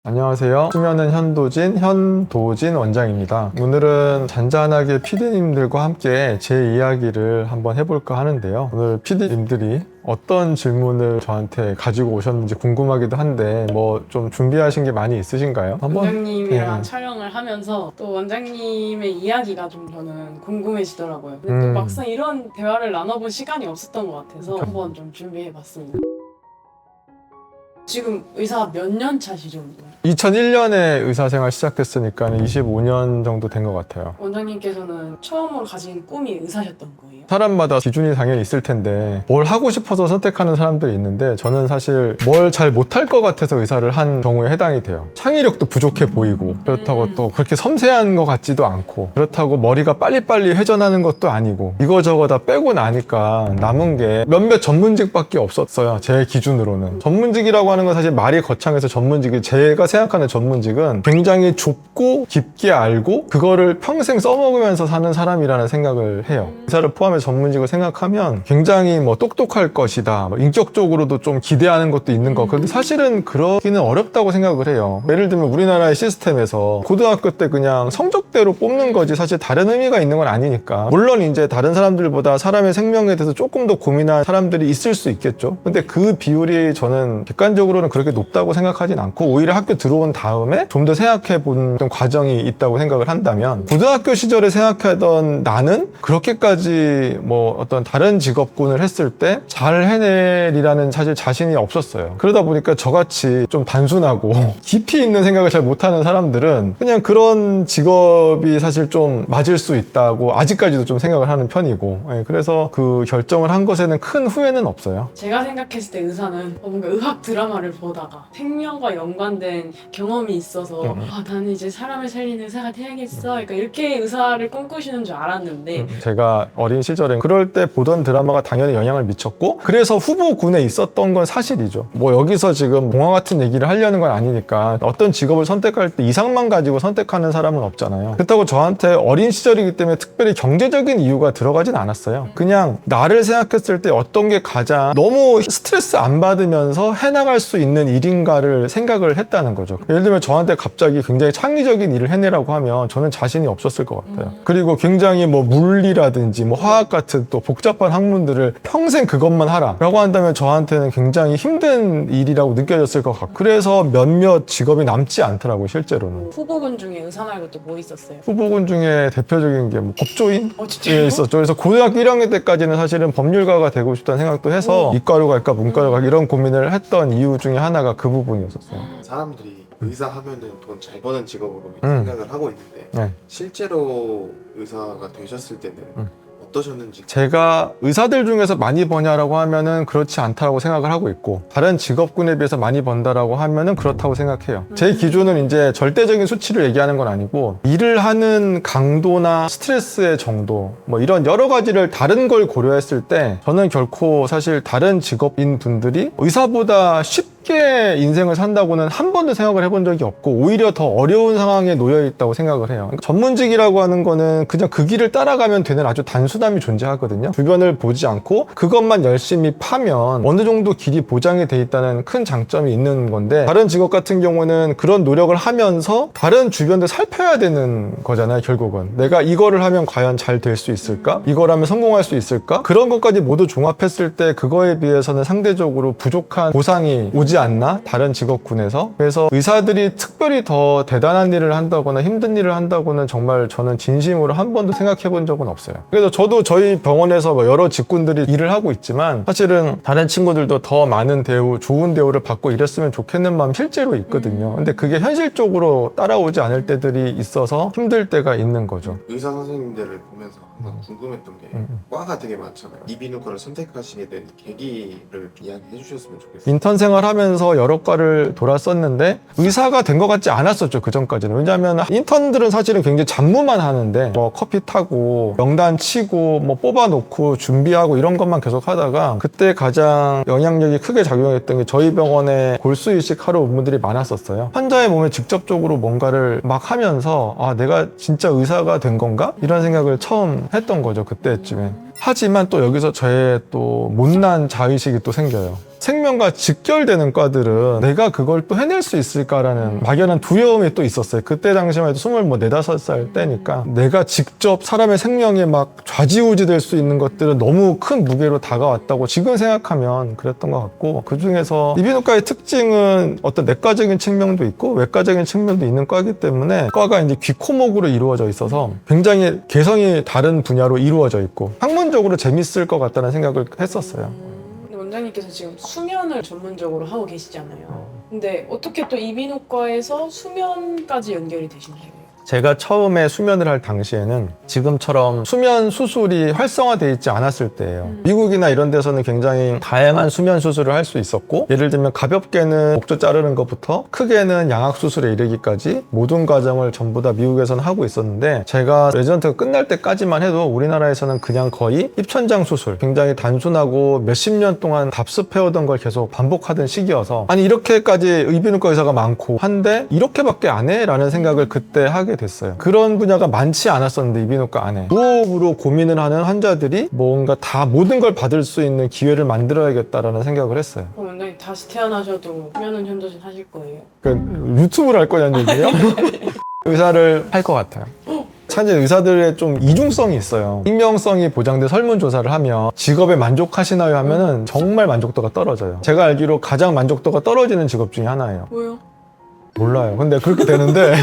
안녕하세요. 수면은 현도진 원장입니다. 오늘은 잔잔하게 PD님들과 함께 제 이야기를 한번 해볼까 하는데요. 오늘 PD님들이 어떤 질문을 저한테 가지고 오셨는지 궁금하기도 한데 뭐 좀 준비하신 게 많이 있으신가요? 원장님이랑 촬영을 하면서 또 원장님의 이야기가 좀 저는 궁금해지더라고요. 근데 또 막상 이런 대화를 나눠본 시간이 없었던 것 같아서 한번 좀 준비해봤습니다. 지금 의사 몇 년 차시죠? 2001년에 의사생활 시작했으니까 25년 정도 된 것 같아요. 원장님께서는 처음으로 가진 꿈이 의사셨던 거예요? 사람마다 기준이 당연히 있을 텐데 뭘 하고 싶어서 선택하는 사람들이 있는데 저는 사실 뭘 잘 못할 것 같아서 의사를 한 경우에 해당이 돼요. 창의력도 부족해 보이고 그렇다고 또 그렇게 섬세한 것 같지도 않고 그렇다고 머리가 빨리빨리 회전하는 것도 아니고 이거저거 다 빼고 나니까 남은 게 몇몇 전문직밖에 없었어요. 제 기준으로는. 전문직이라고 하는 건 사실 말이 거창해서 전문직이 제가 생각하는 전문직은 굉장히 좁고 깊게 알고 그거를 평생 써먹으면서 사는 사람이라는 생각을 해요. 의사를 포함해서 전문직을 생각하면 굉장히 뭐 똑똑할 것이다. 뭐 인격적으로도 좀 기대하는 것도 있는 거. 그런데 사실은 그러기는 어렵다고 생각을 해요. 예를 들면 우리나라의 시스템에서 고등학교 때 그냥 성적대로 뽑는 거지 사실 다른 의미가 있는 건 아니니까. 물론 이제 다른 사람들보다 사람의 생명에 대해서 조금 더 고민할 사람들이 있을 수 있겠죠. 근데 그 비율이 저는 객관적으로는 그렇게 높다고 생각하진 않고 오히려 학교 들어온 다음에 좀 더 생각해 본 과정이 있다고 생각을 한다면 고등학교 시절에 생각하던 나는 그렇게까지 뭐 어떤 다른 직업군을 했을 때 잘 해내리라는 사실 자신이 없었어요. 그러다 보니까 저같이 좀 단순하고 깊이 있는 생각을 잘 못하는 사람들은 그냥 그런 직업이 사실 좀 맞을 수 있다고 아직까지도 좀 생각을 하는 편이고 그래서 그 결정을 한 것에는 큰 후회는 없어요. 제가 생각했을 때 의사는 뭔가 의학 드라마를 보다가 생명과 연관된 경험이 있어서 나는 이제 사람을 살리는 의사가 돼야겠어. 그러니까 이렇게 의사를 꿈꾸시는 줄 알았는데 제가 어린 시절엔 그럴 때 보던 드라마가 당연히 영향을 미쳤고 그래서 후보군에 있었던 건 사실이죠. 뭐 여기서 지금 동화 같은 얘기를 하려는 건 아니니까 어떤 직업을 선택할 때 이상만 가지고 선택하는 사람은 없잖아요. 그렇다고 저한테 어린 시절이기 때문에 특별히 경제적인 이유가 들어가진 않았어요. 그냥 나를 생각했을 때 어떤 게 가장 너무 스트레스 안 받으면서 해나갈 수 있는 일인가를 생각을 했다는 거죠. 예를 들면 저한테 갑자기 굉장히 창의적인 일을 해내라고 하면 저는 자신이 없었을 것 같아요. 그리고 굉장히 뭐 물리라든지 뭐 화학 같은 또 복잡한 학문들을 평생 그것만 하라 라고 한다면 저한테는 굉장히 힘든 일이라고 느껴졌을 것 같고 그래서 몇몇 직업이 남지 않더라고요. 실제로는. 후보군 중에 의사 말고 또 뭐 있었어요? 후보군 중에 대표적인 게 뭐 법조인? 진짜요? 예, 있었죠. 그래서 고등학교 1학년 때까지는 사실은 법률가가 되고 싶다는 생각도 해서 이과로 갈까 문과로 갈까 이런 고민을 했던 이유 중에 하나가 그 부분이었었어요. 사람들이 의사 하면은 돈 잘 버는 직업으로 생각을 하고 있는데 네. 실제로 의사가 되셨을 때는 어떠셨는지. 제가 의사들 중에서 많이 버냐라고 하면은 그렇지 않다고 생각을 하고 있고 다른 직업군에 비해서 많이 번다라고 하면은 그렇다고 생각해요. 제 기준은 이제 절대적인 수치를 얘기하는 건 아니고 일을 하는 강도나 스트레스의 정도 뭐 이런 여러 가지를 다른 걸 고려했을 때 저는 결코 사실 다른 직업인 분들이 의사보다 쉽게 인생을 산다고는 한 번도 생각을 해본 적이 없고 오히려 더 어려운 상황에 놓여 있다고 생각을 해요. 전문직이라고 하는 거는 그냥 그 길을 따라가면 되는 아주 단순함이 존재하거든요. 주변을 보지 않고 그것만 열심히 파면 어느 정도 길이 보장이 돼 있다는 큰 장점이 있는 건데 다른 직업 같은 경우는 그런 노력을 하면서 다른 주변들 살펴야 되는 거잖아요. 결국은 내가 이거를 하면 과연 잘 될 수 있을까? 이걸 하면 성공할 수 있을까? 그런 것까지 모두 종합했을 때 그거에 비해서는 상대적으로 부족한 보상이 오지 않나? 다른 직업군에서. 그래서 의사들이 특별히 더 대단한 일을 한다거나 힘든 일을 한다고는 정말 저는 진심으로 한 번도 생각해 본 적은 없어요. 그래서 저도 저희 병원에서 뭐 여러 직군들이 일을 하고 있지만 사실은 다른 친구들도 더 많은 대우, 좋은 대우를 받고 이랬으면 좋겠는 마음이 실제로 있거든요. 근데 그게 현실적으로 따라오지 않을 때들이 있어서 힘들 때가 있는 거죠. 의사 선생님들을 보면서 항상 궁금했던 게 과가 되게 많잖아요. 이비인후과를 선택하시게 된 계기를 이야기해 주셨으면 좋겠어요. 인턴 생활하면서 여러 과를 돌았었는데 의사가 된 것 같지 않았었죠. 그 전까지는. 왜냐하면 인턴들은 사실은 굉장히 잡무만 하는데 뭐 커피 타고 명단 치고 뭐 뽑아놓고 준비하고 이런 것만 계속 하다가 그때 가장 영향력이 크게 작용했던 게 저희 병원에 골수 이식 하러 온 분들이 많았었어요. 환자의 몸에 직접적으로 뭔가를 막 하면서 아 내가 진짜 의사가 된 건가? 이런 생각을 처음 했던 거죠. 그때쯤엔. 하지만 또 여기서 저의 또 못난 자의식이 또 생겨요. 생명과 직결되는 과들은 내가 그걸 또 해낼 수 있을까라는 막연한 두려움이 또 있었어요. 그때 당시만 해도 24살 때니까 내가 직접 사람의 생명에 막 좌지우지 될 수 있는 것들은 너무 큰 무게로 다가왔다고 지금 생각하면 그랬던 것 같고, 그 중에서 이비인후과의 특징은 어떤 내과적인 측면도 있고 외과적인 측면도 있는 과이기 때문에 과가 이제 귀, 코, 목으로 이루어져 있어서 굉장히 개성이 다른 분야로 이루어져 있고 학문적으로 재밌을 것 같다는 생각을 했었어요. 근데 원장님께서 지금 수면을 전문적으로 하고 계시잖아요. 근데 어떻게 또 이비인후과에서 수면까지 연결이 되신 거예요? 제가 처음에 수면을 할 당시에는 지금처럼 수면 수술이 활성화되어 있지 않았을 때예요. 미국이나 이런 데서는 굉장히 다양한 수면 수술을 할 수 있었고, 예를 들면 가볍게는 목젖 자르는 것부터 크게는 양악 수술에 이르기까지 모든 과정을 전부 다 미국에서는 하고 있었는데, 제가 레지던트가 끝날 때까지만 해도 우리나라에서는 그냥 거의 입천장 수술, 굉장히 단순하고 몇십 년 동안 답습해오던 걸 계속 반복하던 시기여서, 아니 이렇게까지 이비인후과 의사가 많고 한데 이렇게밖에 안 해? 라는 생각을 그때 하게 됐어요. 그런 분야가 많지 않았었는데 이비인후과 안에 무호흡으로 고민을 하는 환자들이 뭔가 다 모든 걸 받을 수 있는 기회를 만들어야겠다라는 생각을 했어요. 그럼 원장님 다시 태어나셔도 수면은 현저히 하실 거예요? 유튜브를 할 거냐는 얘기예요? 의사를 할 것 같아요. 사실 의사들의 좀 이중성이 있어요. 익명성이 보장된 설문조사를 하면 직업에 만족하시나요? 하면은 정말 만족도가 떨어져요. 제가 알기로 가장 만족도가 떨어지는 직업 중에 하나예요. 왜요? 몰라요. 근데 그렇게 되는데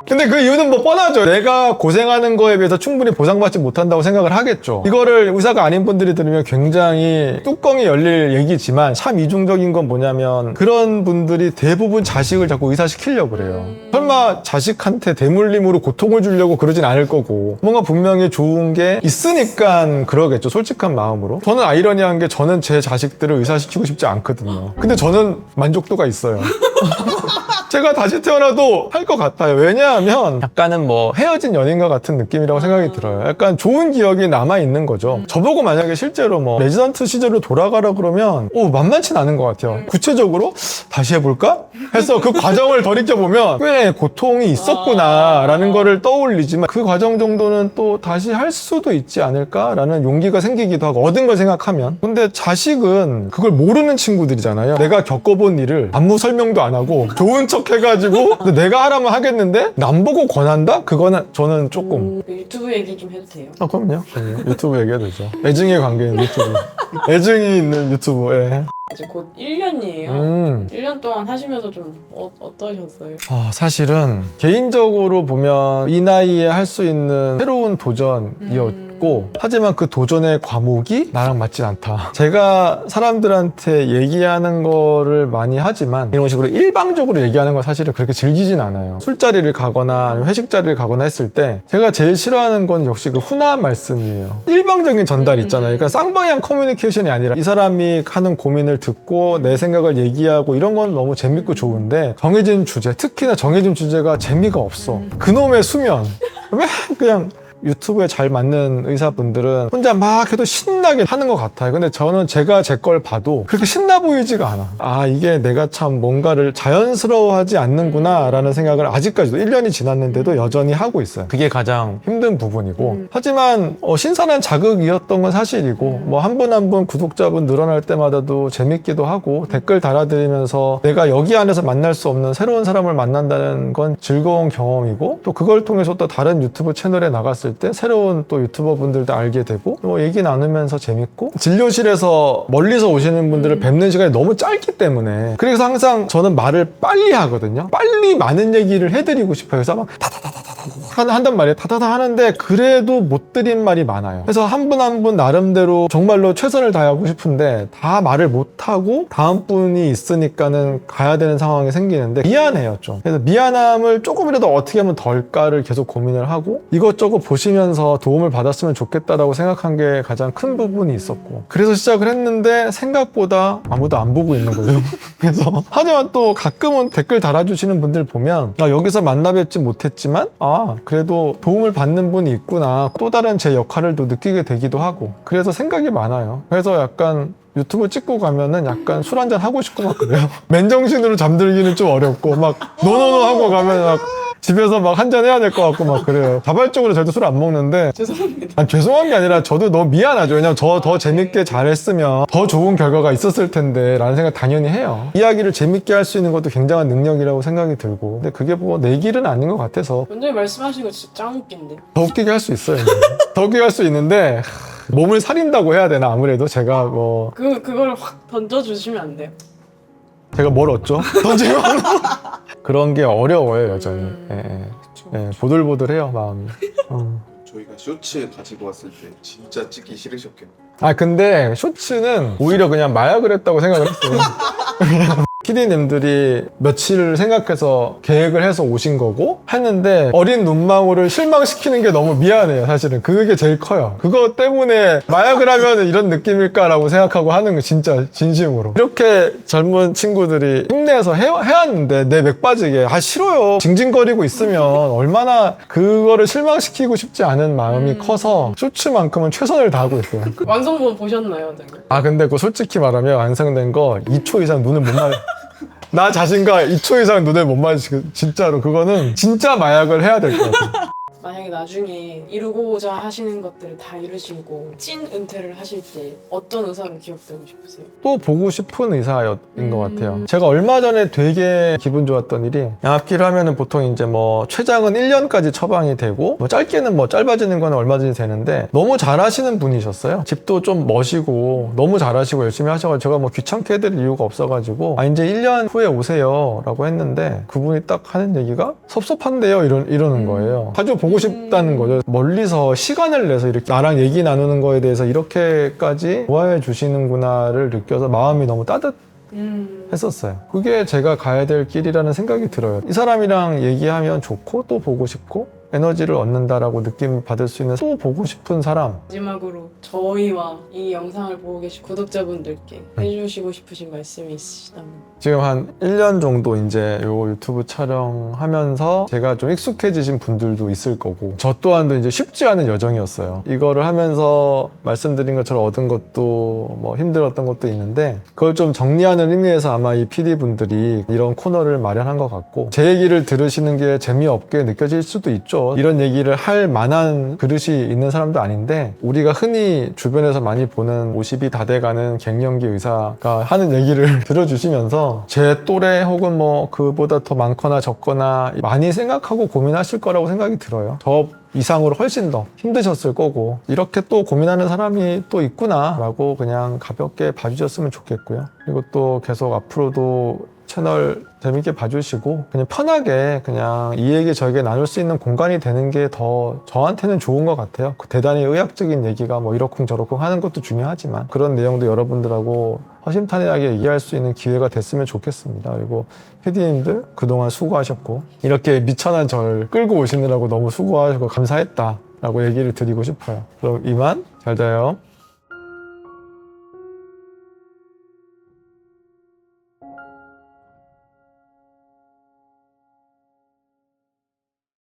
근데 그 이유는 뭐 뻔하죠. 내가 고생하는 거에 비해서 충분히 보상받지 못한다고 생각을 하겠죠. 이거를 의사가 아닌 분들이 들으면 굉장히 뚜껑이 열릴 얘기지만 참 이중적인 건 뭐냐면, 그런 분들이 대부분 자식을 자꾸 의사시키려고 그래요. 설마 자식한테 대물림으로 고통을 주려고 그러진 않을 거고, 뭔가 분명히 좋은 게 있으니까 그러겠죠. 솔직한 마음으로. 저는 아이러니한 게, 저는 제 자식들을 의사시키고 싶지 않거든요. 근데 저는 만족도가 있어요. 제가 다시 태어나도 할 것 같아요. 왜냐하면 약간은 뭐 헤어진 연인과 같은 느낌이라고 생각이 들어요. 약간 좋은 기억이 남아있는 거죠. 저보고 만약에 실제로 뭐 레지던트 시절로 돌아가라 그러면 만만치 않은 것 같아요. 구체적으로 다시 해볼까? 해서 그 과정을 돌이켜보면 꽤 고통이 있었구나 라는 거를 떠올리지만, 그 과정 정도는 또 다시 할 수도 있지 않을까 라는 용기가 생기기도 하고, 얻은 걸 생각하면. 근데 자식은 그걸 모르는 친구들이잖아요. 내가 겪어본 일을 아무 설명도 안 하고 좋은 척 해가지고 근데 내가 하라면 하겠는데 남 보고 권한다? 그거는 저는 조금 유튜브 얘기 좀 해도 돼요? 그럼요. 유튜브 얘기해도 되죠. 애증의 관계인 유튜브. 애증이 있는 유튜브. 예. 이제 곧 1년이에요. 1년 동안 하시면서 좀 어떠셨어요? 사실은 개인적으로 보면 이 나이에 할 수 있는 새로운 도전이었고, 하지만 그 도전의 과목이 나랑 맞진 않다. 제가 사람들한테 얘기하는 거를 많이 하지만 이런 식으로 일방적으로 얘기하는 걸 사실은 그렇게 즐기진 않아요. 술자리를 가거나 아니면 회식 자리를 가거나 했을 때 제가 제일 싫어하는 건 역시 그 훈화 말씀이에요. 일방적인 전달 있잖아요. 그러니까 쌍방향 커뮤니케이션이 아니라 이 사람이 하는 고민을 듣고 내 생각을 얘기하고 이런 건 너무 재밌고 좋은데, 정해진 주제, 특히나 정해진 주제가 재미가 없어. 그놈의 수면. 왜 그냥 유튜브에 잘 맞는 의사분들은 혼자 막 해도 신나게 하는 것 같아요. 근데 저는 제가 제 걸 봐도 그렇게 신나 보이지가 않아. 이게 내가 참 뭔가를 자연스러워하지 않는구나 라는 생각을 아직까지도 1년이 지났는데도 여전히 하고 있어요. 그게 가장 힘든 부분이고, 하지만 신선한 자극이었던 건 사실이고, 뭐 한 분 한 분 구독자분 늘어날 때마다도 재밌기도 하고, 댓글 달아드리면서 내가 여기 안에서 만날 수 없는 새로운 사람을 만난다는 건 즐거운 경험이고, 또 그걸 통해서 또 다른 유튜브 채널에 나갔을 때 새로운 또 유튜버 분들도 알게 되고, 뭐 얘기 나누면서 재밌고, 진료실에서 멀리서 오시는 분들을 뵙는 시간이 너무 짧기 때문에, 그래서 항상 저는 말을 빨리 하거든요. 빨리 많은 얘기를 해드리고 싶어요. 그래서 막 한단 말이에요. 다다다 하는데 그래도 못 드린 말이 많아요. 그래서 한 분 한 분 나름대로 정말로 최선을 다하고 싶은데 다 말을 못하고 다음 분이 있으니까는 가야 되는 상황이 생기는데 미안해요 좀. 그래서 미안함을 조금이라도 어떻게 하면 덜까를 계속 고민을 하고, 이것저것 보시면서 도움을 받았으면 좋겠다라고 생각한 게 가장 큰 부분이 있었고, 그래서 시작을 했는데 생각보다 아무도 안 보고 있는 거죠. 그래서 하지만 또 가끔은 댓글 달아주시는 분들 보면 여기서 만나 뵙지 못했지만 그래도 도움을 받는 분이 있구나, 또 다른 제 역할을 또 느끼게 되기도 하고, 그래서 생각이 많아요. 그래서 약간 유튜브 찍고 가면은 약간 술 한잔 하고 싶고 막 그래요. 맨정신으로 잠들기는 좀 어렵고, 막 노노노 하고 가면 막 집에서 막 한잔 해야 될 것 같고 막 그래요. 자발적으로 저도 술 안 먹는데 죄송합니다. 아니, 죄송한 게 아니라 저도 너무 미안하죠. 왜냐면 저 더 재밌게 잘했으면 더 좋은 결과가 있었을 텐데 라는 생각 당연히 해요. 이야기를 재밌게 할 수 있는 것도 굉장한 능력이라고 생각이 들고 근데 그게 뭐 내 길은 아닌 것 같아서 원장님 말씀하시는 거 진짜 짱 웃긴데. 더 웃기게 할 수 있어요. 더 웃기게 할 수 있는데 몸을 사린다고 해야 되나 아무래도 제가 뭐 그걸 확 던져주시면 안 돼요? 제가 뭘 얻죠? 던지면 그런 게 어려워요 여전히. 예, 예. 그쵸. 예, 보들보들해요 마음이. 저희가 쇼츠 가지고 왔을 때 진짜 찍기 싫으셨겠네요. 아 근데 쇼츠는 오히려 그냥 마약을 했다고 생각을 했어요. PD님들이 며칠을 생각해서 계획을 해서 오신 거고 했는데 어린 눈망울을 실망시키는 게 너무 미안해요. 사실은 그게 제일 커요. 그거 때문에 마약을 하면 이런 느낌일까라고 생각하고 하는 거 진짜 진심으로. 이렇게 젊은 친구들이 힘내서 해왔는데 내 맥 빠지게 아 싫어요. 징징거리고 있으면 얼마나 그거를 실망시키고 싶지 않은 마음이 커서 쇼츠만큼은 최선을 다하고 있어요. 완성본 보셨나요, 원장님? 아 근데 그거 솔직히 말하면 완성된 거 2초 이상 눈을 못 마주 나 자신과 2초 이상 눈을 못 마주치고 진짜로 그거는 진짜 마약을 해야 될 것 같아요. 만약에 나중에 이루고자 하시는 것들을 다 이루시고 찐 은퇴를 하실 때 어떤 의사로 기억되고 싶으세요? 또 보고 싶은 의사인 것 같아요. 제가 얼마 전에 되게 기분 좋았던 일이 양압기를 하면은 보통 이제 뭐 최장은 1년까지 처방이 되고 뭐 짧게는 뭐 짧아지는 건 얼마든지 되는데 너무 잘하시는 분이셨어요. 집도 좀 멋이고 너무 잘하시고 열심히 하셔가지고 제가 뭐 귀찮게 해드릴 이유가 없어가지고 아 이제 1년 후에 오세요 라고 했는데 그분이 딱 하는 얘기가 섭섭한데요 이러는 거예요. 자주 보고 싶다는 거죠. 멀리서 시간을 내서 이렇게 나랑 얘기 나누는 거에 대해서 이렇게까지 좋아해 주시는구나를 느껴서 마음이 너무 따뜻했었어요. 그게 제가 가야 될 길이라는 생각이 들어요. 이 사람이랑 얘기하면 좋고 또 보고 싶고 에너지를 얻는다라고 느낌 받을 수 있는 또 보고 싶은 사람. 마지막으로 저희와 이 영상을 보고 계신 구독자분들께 해주시고 싶으신 말씀이 있으시다면 지금 한 1년 정도 이제 요 유튜브 촬영하면서 제가 좀 익숙해지신 분들도 있을 거고 저 또한도 이제 쉽지 않은 여정이었어요. 이거를 하면서 말씀드린 것처럼 얻은 것도 뭐 힘들었던 것도 있는데 그걸 좀 정리하는 의미에서 아마 이 PD분들이 이런 코너를 마련한 것 같고 제 얘기를 들으시는 게 재미없게 느껴질 수도 있죠. 이런 얘기를 할 만한 그릇이 있는 사람도 아닌데 우리가 흔히 주변에서 많이 보는 50이 다 돼가는 갱년기 의사가 하는 얘기를 들어주시면서 제 또래 혹은 뭐 그보다 더 많거나 적거나 많이 생각하고 고민하실 거라고 생각이 들어요. 저 이상으로 훨씬 더 힘드셨을 거고 이렇게 또 고민하는 사람이 또 있구나 라고 그냥 가볍게 봐주셨으면 좋겠고요. 그리고 또 계속 앞으로도 채널 재밌게 봐주시고 그냥 편하게 그냥 이 얘기 저에게 나눌 수 있는 공간이 되는 게 더 저한테는 좋은 것 같아요. 대단히 의학적인 얘기가 뭐 이러쿵 저러쿵 하는 것도 중요하지만 그런 내용도 여러분들하고 허심탄회하게 얘기할 수 있는 기회가 됐으면 좋겠습니다. 그리고 PD님들 그동안 수고하셨고 이렇게 미천한 절 끌고 오시느라고 너무 수고하시고 감사했다 라고 얘기를 드리고 싶어요. 그럼 이만 잘 자요.